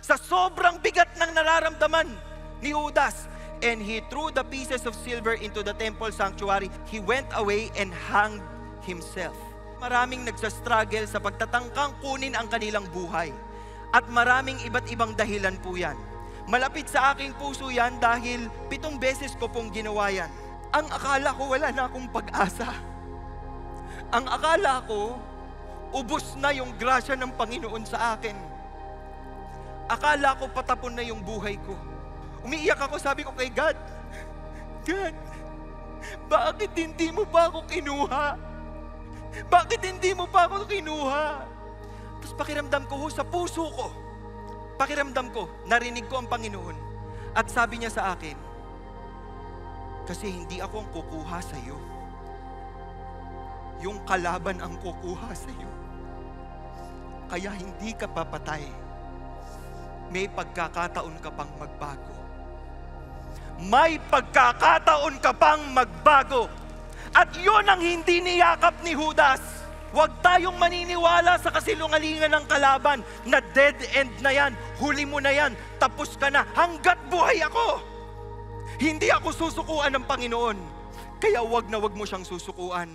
sa sobrang bigat ng nararamdaman ni Judas. And he threw the pieces of silver into the temple sanctuary. He went away and hanged himself. Maraming nagsastruggle sa pagtatangkang kunin ang kanilang buhay. At maraming iba't ibang dahilan po yan. Malapit sa aking puso yan dahil 7 beses ko pong ginawa yan. Ang akala ko wala na akong pag-asa. Ang akala ko, ubos na yung grasya ng Panginoon sa akin. Akala ko patapon na yung buhay ko. Umiiyak ako, sabi ko kay God, God, bakit hindi mo pa ako kinuha? Bakit hindi mo pa ako kinuha? Tapos pakiramdam ko sa puso ko, pakiramdam ko, narinig ko ang Panginoon. At sabi niya sa akin, kasi hindi ako ang kukuha sa iyo. Yung kalaban ang kukuha sa iyo. Kaya hindi ka papatay. May pagkakataon ka pang magbago. May pagkakataon ka pang magbago. At yun ang hindi niyakap ni Judas. Huwag tayong maniniwala sa kasilungalingan ng kalaban na dead end na yan, huli mo na yan, tapos ka na, hanggat buhay ako. Hindi ako susukuan ng Panginoon. Kaya huwag na huwag mo siyang susukuan.